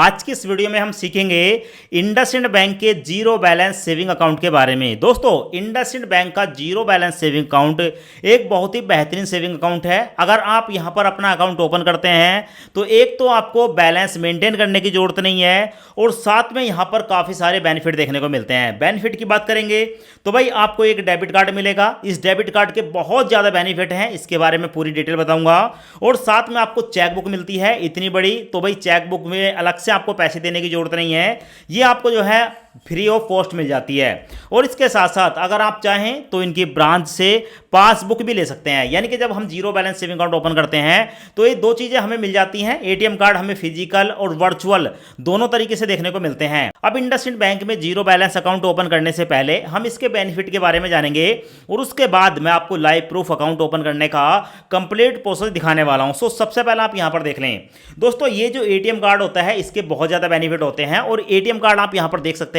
आज की इस वीडियो में हम सीखेंगे इंडसइंड बैंक के जीरो बैलेंस सेविंग अकाउंट के बारे में। दोस्तों, इंडसइंड बैंक का जीरो बैलेंस सेविंग अकाउंट एक बहुत ही बेहतरीन सेविंग अकाउंट है। अगर आप यहां पर अपना अकाउंट ओपन करते हैं तो एक तो आपको बैलेंस मेंटेन करने की जरूरत नहीं है और साथ में यहां पर काफ़ी सारे बेनिफिट देखने को मिलते हैं। बेनिफिट की बात करेंगे तो भाई आपको एक डेबिट कार्ड मिलेगा। इस डेबिट कार्ड के बहुत ज़्यादा बेनिफिट हैं, इसके बारे में पूरी डिटेल बताऊंगा। और साथ में आपको चेक बुक मिलती है इतनी बड़ी, तो भाई चेक बुक में अलग से आपको पैसे देने की जरूरत नहीं है, ये आपको जो है फ्री ऑफ कॉस्ट मिल जाती है। और इसके साथ साथ अगर आप चाहें तो इनकी ब्रांच से पासबुक भी ले सकते हैं। यानी कि जब हम zero balance saving account open करते हैं तो ये दो चीजें हमें मिल जाती हैं। एटीएम कार्ड हमें फिजिकल और वर्चुअल दोनों तरीके से देखने को मिलते हैं। अब इंडसइंड बैंक में जीरो बैलेंस अकाउंट ओपन करने से पहले हम इसके बेनिफिट के बारे में जानेंगे और उसके बाद मैं आपको लाइव प्रूफ अकाउंट ओपन करने का कंप्लीट प्रोसेस दिखाने वाला हूं। सो सबसे पहले आप यहां पर देख लें दोस्तों, ये जो एटीएम कार्ड होता है इसके बहुत ज्यादा बेनिफिट होते हैं और एटीएम कार्ड आप यहां पर देख सकते हैं।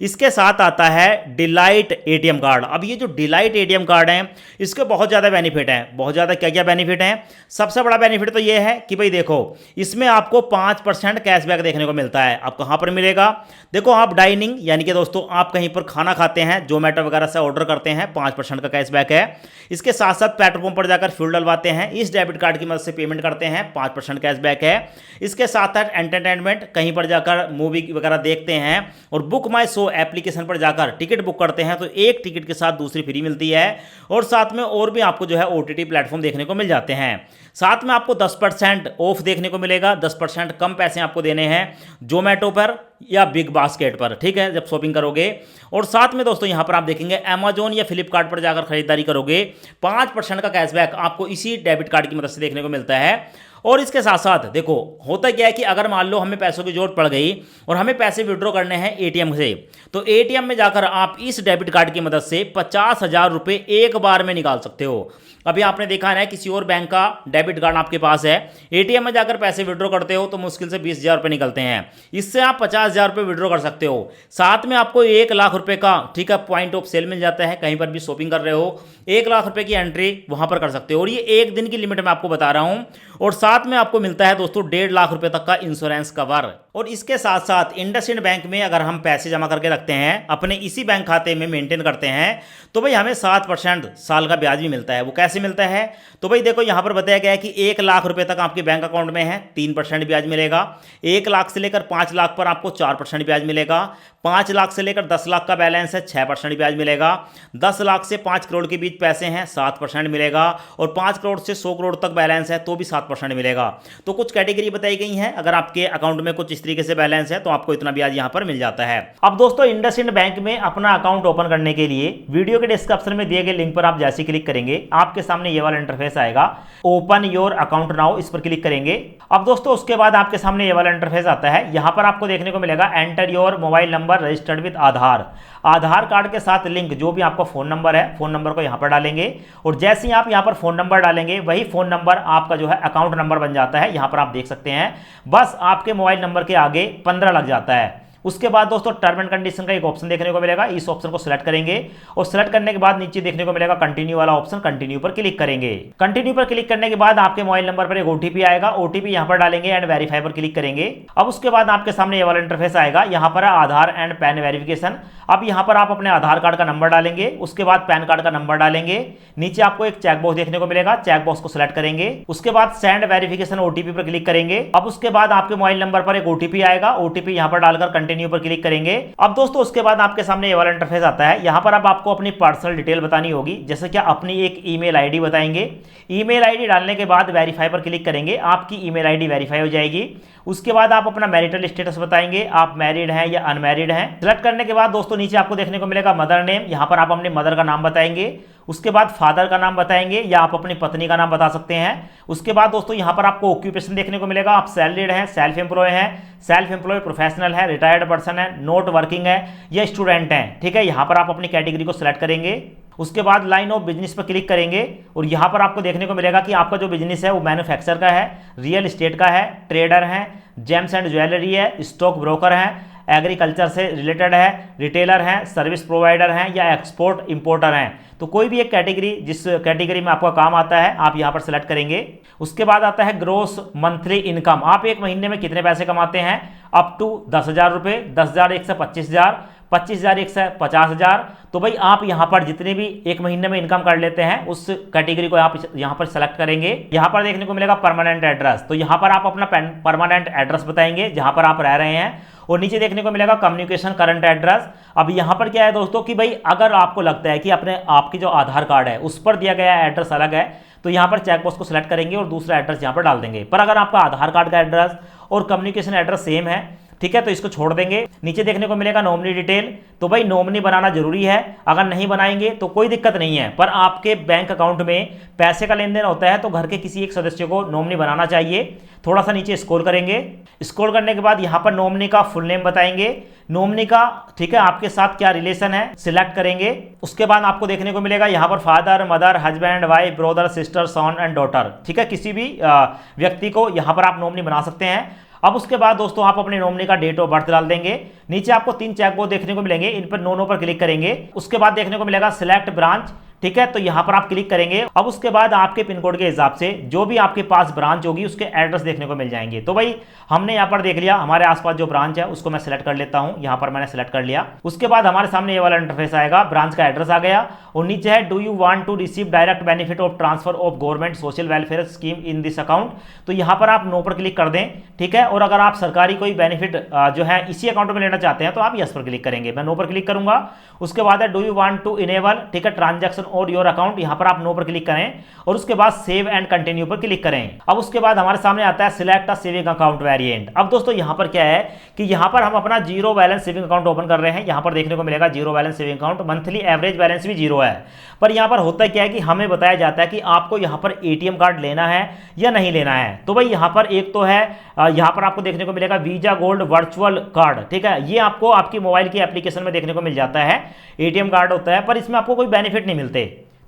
इसके साथ आता है डिलाइट एटीएम कार्ड। अब ये जो डिलाइट एटीएम कार्ड है इसके बहुत ज्यादा बेनिफिट हैं। बहुत ज्यादा क्या क्या बेनिफिट हैं? सबसे बड़ा बेनिफिट तो ये है कि भाई देखो, इसमें आपको 5% कैशबैक देखने को मिलता है। अब कहां पर मिलेगा? देखो, आप डाइनिंग यानी कि दोस्तों आप कहीं पर खाना खाते हैं, जोमेटो वगैरह से ऑर्डर करते हैं, 5% का कैशबैक है। इसके साथ साथ पेट्रोल पंप पर जाकर फ्यूल डलवाते हैं, इस डेबिट कार्ड की मदद से पेमेंट करते हैं, 5% कैशबैक है। इसके साथ साथ एंटरटेनमेंट, कहीं पर जाकर मूवी वगैरह देखते हैं और बुक माई शो एप्लीकेशन पर जाकर टिकट बुक करते हैं तो एक टिकट के साथ दूसरी फ्री मिलती है। और साथ में और भी आपको जो है ओटीटी प्लेटफॉर्म देखने को मिल जाते हैं। साथ में आपको 10% ऑफ देखने को मिलेगा। 10% कम पैसे आपको देने हैं जोमेटो पर या बिग बास्केट पर, ठीक है, जब शॉपिंग करोगे। और साथ में दोस्तों यहां पर आप देखेंगे अमेजोन या फ्लिपकार्ट पर जाकर खरीदारी करोगे 5% का कैशबैक आपको इसी डेबिट कार्ड की मदद से देखने को मिलता है। और इसके साथ साथ देखो, होता क्या है कि अगर मान लो हमें पैसों की जरूरत पड़ गई और हमें पैसे विड्रॉ करने हैं एटीएम से, तो एटीएम में जाकर आप इस डेबिट कार्ड की मदद से 50,000 रुपये एक बार में निकाल सकते हो। अभी आपने देखा है किसी और बैंक का डेबिट कार्ड आपके पास है, एटीएम में जाकर पैसे विड्रॉ करते हो तो मुश्किल से 20,000 रुपये निकलते हैं। इससे आप 50,000 रुपये विड्रॉ कर सकते हो। साथ में आपको 1,00,000 रुपये का, ठीक है, पॉइंट ऑफ सेल मिल जाता है। कहीं पर भी शॉपिंग कर रहे हो 1,00,000 रुपये की एंट्री वहां पर कर सकते हो। और ये एक दिन की लिमिट में आपको बता रहा हूं। और साथ में आपको मिलता है दोस्तों 1.5 लाख रुपए तक का इंश्योरेंस कवर। और इसके साथ साथ इंडसइंड बैंक में अगर हम पैसे जमा करके रखते हैं, अपने इसी बैंक खाते में मेंटेन करते हैं, तो भाई हमें 7% साल का ब्याज भी मिलता है। वो कैसे मिलता है? तो भाई देखो, यहां पर बताया गया है कि 1,00,000 रुपए तक आपके बैंक अकाउंट में है 3% ब्याज मिलेगा। 1 लाख से लेकर 5 लाख पर आपको 4% ब्याज मिलेगा। 5 लाख से लेकर 10 लाख का बैलेंस है 6% ब्याज मिलेगा। 10 लाख से 5 करोड़ के बीच पैसे हैं 7% मिलेगा। और 5 करोड़ से 100 करोड़ तक बैलेंस है तो भी 7% मिलेगा। तो कुछ कैटेगरी बताई गई है। अगर आपके अकाउंट में कुछ इस तरीके से बैलेंस है तो आपको इतना ब्याज यहां पर मिल जाता है। अब दोस्तों, इंडसइंड बैंक में अपना अकाउंट ओपन करने के लिए वीडियो के डिस्क्रिप्शन में दिए गए लिंक पर आप जैसे क्लिक करेंगे आपके सामने ये वाला इंटरफेस आएगा, ओपन योर अकाउंट नाउ, इस पर क्लिक करेंगे। अब दोस्तों उसके बाद आपके सामने ये वाला इंटरफेस आता है। यहां पर आपको देखने को मिलेगा enter your mobile number registered with Aadhaar. Aadhaar card के साथ लिंक जो भी आपका फोन नंबर है, फोन नंबर को यहां पर डालेंगे। और जैसे ही आप यहां पर फोन नंबर डालेंगे वही फोन नंबर आपका जो है अकाउंट नंबर बन जाता है। यहां पर आप देख सकते हैं, बस आपके मोबाइल नंबर के आगे 15 लग जाता है। उसके बाद दोस्तों टर्म एंड कंडीशन का एक ऑप्शन देखने को मिलेगा, इस ऑप्शन को सिलेक्ट करेंगे और सिलेक्ट करने के बाद नीचे देखने को मिलेगा कंटिन्यू वाला ऑप्शन, कंटिन्यू पर क्लिक करेंगे। कंटिन्यू पर क्लिक करने के बाद आपके मोबाइल नंबर पर एक ओटीपी आएगा, ओटीपी यहां पर डालेंगे एंड वेरीफाई पर क्लिक करेंगे। अब उसके बाद आपके सामने ये वाला इंटरफेस आएगा। यहां पर आधार एंड पैन वेरिफिकेशन। अब यहां पर आप अपने आधार कार्ड का नंबर डालेंगे, उसके बाद पैन कार्ड का नंबर डालेंगे। नीचे आपको एक चेक बॉक्स देखने को मिलेगा, चेक बॉक्स को सिलेक्ट करेंगे। उसके बाद सेंड वेरिफिकेशन ओटीपी पर क्लिक करेंगे। अब उसके बाद आपके मोबाइल नंबर पर एक ओटीपी आएगा, ओटीपी यहां पर डालकर कंटिन्यू पर क्लिक करेंगे। अब दोस्तों उसके बाद आपके सामने ये वाला इंटरफेस आता है। यहां पर अब आपको अपनी पर्सनल डिटेल बतानी होगी, जैसे कि अपनी एक ईमेल आईडी बताएंगे। ईमेल आईडी डालने के बाद वेरीफाई पर क्लिक करेंगे, आपकी ईमेल आईडी वेरीफाई हो जाएगी। उसके बाद आप अपना मैरिटल स्टेटस बताएंगे, आप मैरिड हैं या अनमैरिड हैं। सिलेक्ट करने के बाद दोस्तों नीचे आपको देखने को मिलेगा मदर नेम, यहां पर आप अपने मदर का नाम बताएंगे। उसके बाद फादर का नाम बताएंगे या आप अपनी पत्नी का नाम बता सकते हैं। उसके बाद दोस्तों यहां पर आपको ऑक्यूपेशन देखने को मिलेगा, आप सैलरीड हैं, सेल्फ एम्प्लॉय हैं, सेल्फ एम्प्लॉय प्रोफेशनल है, रिटायर्ड पर्सन है, नॉट वर्किंग है या स्टूडेंट हैं, ठीक है। यहां पर आप अपनी कैटेगरी को सिलेक्ट करेंगे। उसके बाद लाइन ऑफ बिजनेस पर क्लिक करेंगे और यहां पर आपको देखने को मिलेगा कि आपका जो बिजनेस है वो मैन्युफैक्चर का है, रियल एस्टेट का है, ट्रेडर है, जेम्स एंड ज्वेलरी है, स्टॉक ब्रोकर है, एग्रीकल्चर से रिलेटेड है, रिटेलर हैं, सर्विस प्रोवाइडर हैं या एक्सपोर्ट इंपोर्टर हैं। तो कोई भी एक कैटेगरी, जिस कैटेगरी में आपका काम आता है आप यहाँ पर सेलेक्ट करेंगे। उसके बाद आता है ग्रोस मंथली इनकम, आप एक महीने में कितने पैसे कमाते हैं, अप टू 10,000 रुपये, 10,000 एक से 25,000, 25,000 एक से 50,000। तो भाई आप यहाँ पर जितने भी एक महीने में इनकम कर लेते हैं उस कैटेगरी को आप यहाँ पर सेलेक्ट करेंगे। यहाँ पर देखने को मिलेगा परमानेंट एड्रेस, तो यहाँ पर आप अपना परमानेंट एड्रेस बताएंगे जहाँ पर आप रह रहे हैं। और नीचे देखने को मिलेगा कम्युनिकेशन करंट एड्रेस। अब यहाँ पर क्या है दोस्तों कि भाई अगर आपको लगता है कि अपने आपकी जो आधार कार्ड है उस पर दिया गया एड्रेस अलग है तो यहाँ पर चेकबॉक्स को सिलेक्ट करेंगे और दूसरा एड्रेस यहाँ पर डाल देंगे। पर अगर आपका आधार कार्ड का एड्रेस और कम्युनिकेशन एड्रेस सेम है, ठीक है, तो इसको छोड़ देंगे। नीचे देखने को मिलेगा नॉमिनी डिटेल, तो भाई नॉमिनी बनाना जरूरी है, अगर नहीं बनाएंगे तो कोई दिक्कत नहीं है। पर आपके बैंक अकाउंट में पैसे का लेन देन होता है तो घर के किसी एक सदस्य को नॉमिनी बनाना चाहिए। थोड़ा सा नीचे स्क्रॉल करेंगे, स्क्रॉल करने के बाद यहाँ पर नॉमिनी का फुल नेम बताएंगे, नॉमिनी का, ठीक है, आपके साथ क्या रिलेशन है सिलेक्ट करेंगे। उसके बाद आपको देखने को मिलेगा यहाँ पर father, mother, husband, wife, brother, sister, son and daughter, ठीक है, किसी भी व्यक्ति को यहाँ पर आप नॉमिनी बना सकते हैं। अब उसके बाद दोस्तों आप अपने नॉमिनी का डेट ऑफ बर्थ डाल देंगे। नीचे आपको 3 चेकबॉक्स देखने को मिलेंगे, इन पर नो पर क्लिक करेंगे। उसके बाद देखने को मिलेगा सिलेक्ट ब्रांच, ठीक है, तो यहां पर आप क्लिक करेंगे। अब उसके बाद आपके पिन कोड के हिसाब से जो भी आपके पास ब्रांच होगी उसके एड्रेस देखने को मिल जाएंगे। तो भाई हमने यहां पर देख लिया हमारे आसपास जो ब्रांच है उसको मैं सेलेक्ट कर लेता हूं, यहां पर मैंने सेलेक्ट कर लिया। उसके बाद हमारे सामने ये वाला इंटरफेस आएगा, ब्रांच का एड्रेस आ गया और नीचे है do you want to receive direct benefit of transfer of government social welfare scheme in this account, तो यहां पर आप नो पर क्लिक कर दें, ठीक है। और अगर आप सरकारी कोई बेनिफिट जो है इसी अकाउंट में लेना चाहते हैं तो आप यस पर क्लिक करेंगे, मैं नो पर क्लिक करूंगा। उसके बाद है do you want to enable, ठीक है, ट्रांजैक्शन और योर अकाउंट, यहां पर आप नो पर क्लिक करें और उसके बाद सेव एंड कंटिन्यू पर क्लिक करें। अब उसके बाद हमारे सामने आता है select a saving account variant. अब दोस्तों यहां पर क्या है कि यहां पर हम अपना zero balance saving account open कर रहे हैं। यहां पर देखने को मिलेगा zero balance saving account, monthly average balance भी जीरो है। पर यहां पर होता क्या है कि हमें बताया जाता है कि आपको यहां पर एटीएम कार्ड लेना है या नहीं लेना है। तो भाई यहां पर एक तो है, यहां पर आपको देखने को मिलेगा वीजा गोल्ड वर्चुअल कार्ड, ठीक है, ये आपको आपकी मोबाइल की एप्लीकेशन में देखने को मिल जाता है, एटीएम कार्ड होता है, पर इसमें आपको कोई बेनिफिट नहीं मिलते।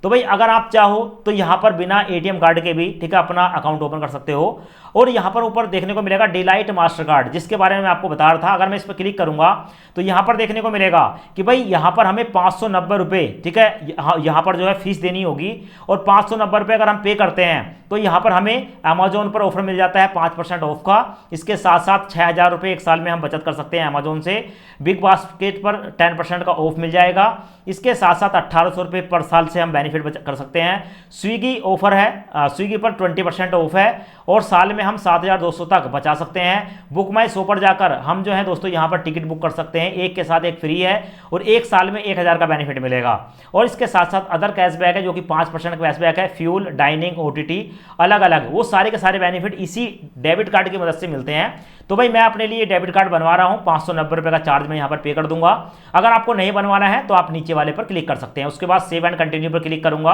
तो भाई अगर आप चाहो तो यहां पर बिना एटीएम कार्ड के भी, ठीक है, अपना अकाउंट ओपन कर सकते हो। और यहां पर ऊपर देखने को मिलेगा डिलाइट मास्टर कार्ड, जिसके बारे में मैं आपको बता रहा था। अगर मैं इस पर क्लिक करूंगा तो यहां पर देखने को मिलेगा कि भाई यहां पर हमें 590 रुपये, ठीक है, यहां पर जो है फीस देनी होगी और 590 रुपये अगर हम पे करते हैं तो यहां पर हमें अमेजोन पर ऑफर मिल जाता है 5% ऑफ का। इसके साथ साथ 6,000 रुपये एक साल में हम बचत कर सकते हैं अमेजोन से। बिग बास्केट पर 10% का ऑफ मिल जाएगा। इसके साथ साथ 1,800 रुपये पर साल से हम बेनिफिट कर सकते हैं। स्विगी ऑफर है, स्विगी पर 20% ऑफ है और साल में हम 7,200 तक बचा सकते हैं। बुक माई शो पर जाकर हम जो है दोस्तों यहाँ पर टिकट बुक कर सकते हैं, एक के साथ एक फ्री है और एक साल में 1,000 का बेनिफिट मिलेगा। और इसके साथ साथ अदर कैशबैक है जो कि 5% कैशबैक है, फ्यूल, डाइनिंग, OTT, अलग अलग, वो सारे के सारे बेनिफिट इसी डेबिट कार्ड की मदद से मिलते हैं। तो भाई मैं अपने लिए डेबिट कार्ड बनवा रहा हूँ, 590 रुपये का चार्ज मैं यहाँ पर पे कर दूंगा। अगर आपको नहीं बनवाना है तो आप नीचे वाले पर क्लिक कर सकते हैं। उसके बाद सेव एंड कंटिन्यू पर क्लिक करूंगा।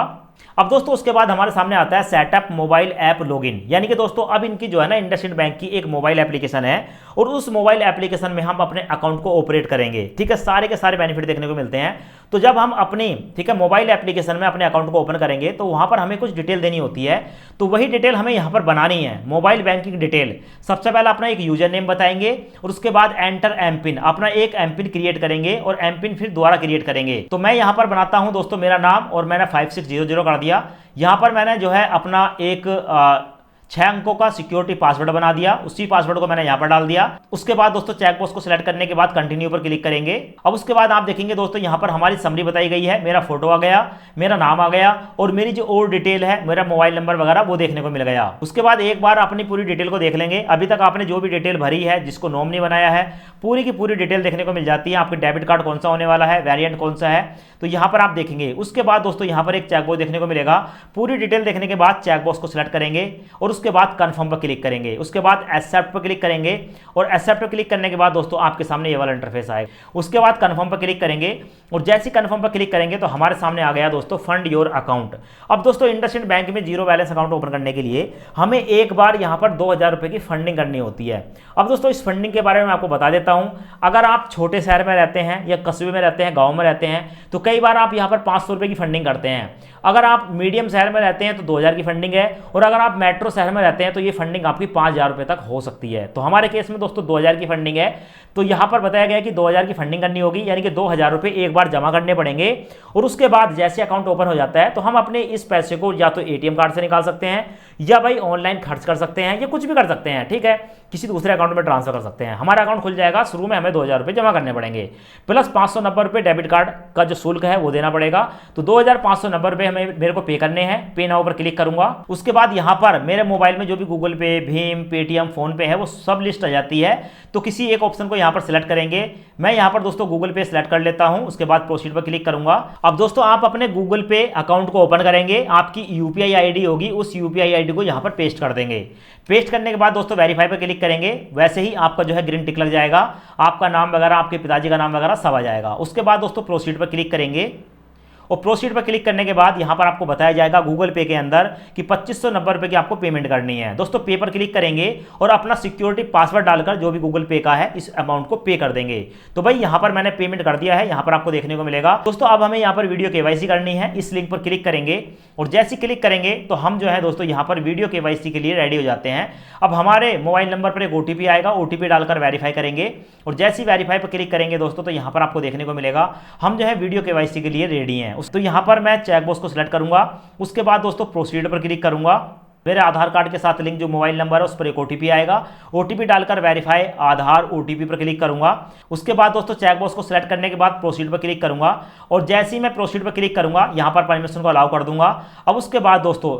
अब दोस्तों उसके बाद हमारे सामने आता है सेटअप मोबाइल ऐप लॉगिन, यानी कि दोस्तों अब इनकी जो है ना इंडसइंड बैंक की एक मोबाइल एप्लीकेशन है और उस मोबाइल एप्लीकेशन में हम अपने अकाउंट को ऑपरेट करेंगे, ठीक है, सारे के सारे बेनिफिट देखने को मिलते हैं। तो जब हम अपनी, ठीक है, मोबाइल एप्लीकेशन में अपने अकाउंट को ओपन करेंगे तो वहां पर हमें कुछ डिटेल देनी होती है, तो वही डिटेल हमें यहां पर बनानी है। मोबाइल बैंकिंग डिटेल, सबसे पहले अपना एक यूजर नेम बताएंगे और उसके बाद एंटर एमपिन, अपना एक एमपिन क्रिएट करेंगे और एमपिन फिर दोबारा क्रिएट करेंगे। तो मैं यहां पर बनाता हूं दोस्तों मेरा नाम और मैंने 5600 कर दिया। यहां पर मैंने जो है अपना एक 6 अंकों का सिक्योरिटी पासवर्ड बना दिया, उसी पासवर्ड को मैंने यहां पर डाल दिया। उसके बाद दोस्तों चेकबॉक्स को सिलेक्ट करने के बाद कंटिन्यू पर क्लिक करेंगे। अब उसके बाद आप देखेंगे दोस्तों यहां पर हमारी समरी बताई गई है, मेरा फोटो आ गया, मेरा नाम आ गया और मेरी जो और डिटेल है, मेरा मोबाइल नंबर वगैरह वो देखने को मिल गया। उसके बाद एक बार अपनी पूरी डिटेल को देख लेंगे। अभी तक आपने जो भी डिटेल भरी है, जिसको नॉमिनी बनाया है, पूरी की पूरी डिटेल देखने को मिल जाती है। आपके डेबिट कार्ड कौन सा होने वाला है, वेरिएंट कौन सा है, तो यहां पर आप देखेंगे। उसके बाद दोस्तों यहां पर एक चेकबॉक्स देखने को मिलेगा। पूरी डिटेल देखने के बाद चेकबॉक्स को सिलेक्ट करेंगे और उसके बाद कंफर्म पर क्लिक करेंगे। उसके बाद एक्सेप्ट पर क्लिक करेंगे और एक्सेप्ट पर क्लिक करने के बाद दोस्तों आपके सामने ये वाला इंटरफेस आएगा। उसके बाद कंफर्म पर क्लिक करेंगे और जैसे कंफर्म पर क्लिक करेंगे तो हमारे सामने आ गया दोस्तों फंड योर अकाउंट। अब दोस्तों इंडसइंड बैंक में जीरो बैलेंस अकाउंट ओपन करने के लिए हमें एक बार यहां पर 2,000 रुपए की फंडिंग करनी होती है। अब दोस्तों इस फंडिंग के बारे में आपको बता देता हूं। अगर आप छोटे शहर में रहते हैं या कस्बे में रहते हैं, गाँव में रहते हैं, तो कई बार आप यहां पर 500 रुपए की फंडिंग करते हैं। अगर आप मीडियम शहर में रहते हैं तो 2,000 की फंडिंग है और अगर आप मेट्रो शहर शहर में रहते हैं तो ये फंडिंग आपकी 5,000 रुपये तक हो सकती है। तो हमारे केस में दोस्तों 2,000 की फंडिंग है, तो यहाँ पर बताया गया कि 2,000 की फंडिंग करनी होगी, यानी कि 2,000 रुपये एक बार जमा करने पड़ेंगे। और उसके बाद जैसे अकाउंट ओपन हो जाता है तो हम अपने इस पैसे को या तो एटीएम कार्ड से निकाल सकते हैं, या भाई ऑनलाइन खर्च कर सकते हैं, या कुछ भी कर सकते हैं, ठीक है, किसी दूसरे अकाउंट में ट्रांसफर कर सकते हैं। हमारा अकाउंट खुल जाएगा, शुरू में हमें 2,000 रुपये जमा करने पड़ेंगे, प्लस 590 रुपये डेबिट कार्ड का जो शुल्क है वो देना पड़ेगा। तो 2,590 रुपये हमें मेरे को पे करने हैं। पे नाउ पर क्लिक करूंगा। उसके बाद यहाँ पर मेरे मोबाइल में जो भी गूगल पे, भीम, पेटीएम, फोन पे है वो सब लिस्ट आ जाती है। तो किसी एक ऑप्शन को यहाँ पर सिलेक्ट करेंगे। मैं यहाँ पर दोस्तों गूगल पे सिलेक्ट कर लेता हूँ। उसके बाद प्रोसीड पर क्लिक करूंगा। अब दोस्तों आप अपने गूगल पे अकाउंट को ओपन करेंगे, आपकी यूपीआई आईडी होगी, उस यूपीआई आईडी को यहाँ पर पेस्ट कर देंगे। पेस्ट करने के बाद दोस्तों वेरीफाई पर क्लिक करेंगे। वैसे ही आपका जो है ग्रीन टिक लग जाएगा, आपका नाम वगैरह, आपके पिताजी का नाम वगैरह सब आ जाएगा। उसके बाद दोस्तों प्रोसीड पर क्लिक करेंगे, और प्रोसीड पर क्लिक करने के बाद यहां पर आपको बताया जाएगा गूगल पे के अंदर कि 2590 रुपये की आपको पेमेंट करनी है। दोस्तों पे पर क्लिक करेंगे और अपना सिक्योरिटी पासवर्ड डालकर जो भी गूगल पे का है इस अमाउंट को पे कर देंगे। तो भाई यहां पर मैंने पेमेंट कर दिया है, यहां पर आपको देखने को मिलेगा। दोस्तों अब हमें यहां पर वीडियो केवाईसी करनी है, इस लिंक पर क्लिक करेंगे और जैसे क्लिक करेंगे तो हम जो है दोस्तों यहां पर वीडियो केवाईसी के लिए रेडी हो जाते हैं। अब हमारे मोबाइल नंबर पर एक ओटीपी आएगा, ओटीपी डालकर वेरीफाई करेंगे और जैसे ही वेरीफाई पर क्लिक करेंगे दोस्तों तो यहां पर आपको देखने को मिलेगा हम जो है वीडियो केवाईसी के लिए रेडी हैं। तो यहां पर मैं चेकबॉक्स को सिलेक्ट करूंगा। उसके बाद दोस्तों प्रोसीड पर क्लिक करूंगा। मेरे आधार कार्ड के साथ लिंक जो मोबाइल नंबर है उस पर एक ओटीपी आएगा, ओटीपी डालकर वेरीफाई आधार ओटीपी पर क्लिक करूंगा। उसके बाद दोस्तों चेकबॉक्स को सिलेक्ट करने के बाद प्रोसीड पर क्लिक करूंगा और जैसे ही मैं प्रोसीड पर क्लिक करूंगा यहां पर परमिशन को अलाउ कर दूंगा। अब उसके बाद दोस्तों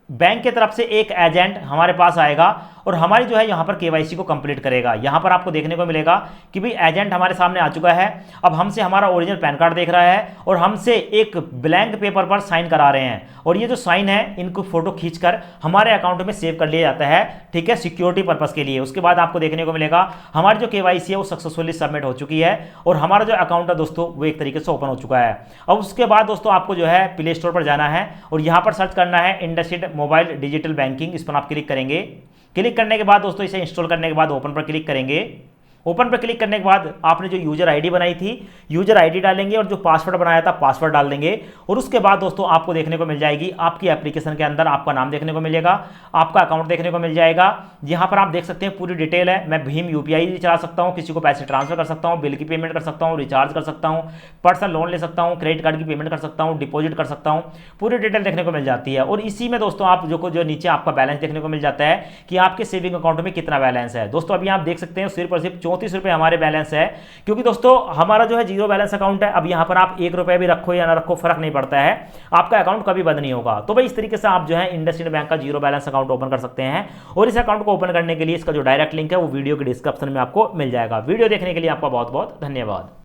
बैंक की तरफ से एक एजेंट हमारे पास आएगा और हमारी जो है यहाँ पर केवाईसी को कंप्लीट करेगा। यहाँ पर आपको देखने को मिलेगा कि भाई एजेंट हमारे सामने आ चुका है। अब हमसे हमारा ओरिजिनल पैन कार्ड देख रहा है और हमसे एक ब्लैंक पेपर पर साइन करा रहे हैं और ये जो साइन है इनको फोटो खींचकर हमारे अकाउंट में सेव कर लिया जाता है, ठीक है, सिक्योरिटी पर्पस के लिए। उसके बाद आपको देखने को मिलेगा हमारी जो केवाईसी है वो सक्सेसफुली सबमिट हो चुकी है और हमारा जो अकाउंट है दोस्तों वो एक तरीके से ओपन हो चुका है। अब उसके बाद दोस्तों आपको जो है प्ले स्टोर पर जाना है और यहाँ पर सर्च करना है इंडसइंड मोबाइल डिजिटल बैंकिंग। इस पर आप क्लिक करेंगे। क्लिक करने के बाद दोस्तों इसे इंस्टॉल करने के बाद ओपन पर क्लिक करेंगे। ओपन पर क्लिक करने के बाद आपने जो यूजर आईडी बनाई थी यूजर आईडी डालेंगे और जो पासवर्ड बनाया था पासवर्ड डाल देंगे और उसके बाद दोस्तों आपको देखने को मिल जाएगी आपकी एप्लीकेशन के अंदर आपका नाम देखने को मिलेगा, आपका अकाउंट देखने को मिल जाएगा। यहाँ पर आप देख सकते हैं पूरी डिटेल है। मैं भीम यूपीआई भी चला सकता हूँ, किसी को पैसे ट्रांसफर कर सकता हूँ, बिल की पेमेंट कर सकता हूँ, रिचार्ज कर सकता हूँ, पर्सनल लोन ले सकता हूँ, क्रेडिट कार्ड की पेमेंट कर सकता हूँ, डिपॉजिट कर सकता हूँ, पूरी डिटेल देखने को मिल जाती है। और इसी में दोस्तों आप जो नीचे आपका बैलेंस देखने को मिल जाता है कि आपके सेविंग अकाउंट में कितना बैलेंस है। दोस्तों अभी आप देख सकते हैं सिर्फ और सिर्फ 34 रुपये हमारे बैलेंस है, क्योंकि दोस्तों हमारा जो है जीरो बैलेंस अकाउंट है। अब यहां पर आप 1 रुपया भी रखो या ना रखो फर्क नहीं पड़ता है, आपका अकाउंट कभी बंद नहीं होगा। तो भाई इस तरीके से आप जो है इंडसइंड बैंक का जीरो बैलेंस अकाउंट ओपन कर सकते हैं और इस अकाउंट को ओपन करने के लिए इसका जो डायरेक्ट लिंक है वो वीडियो के डिस्क्रिप्शन में आपको मिल जाएगा। वीडियो देखने के लिए आपका बहुत बहुत धन्यवाद।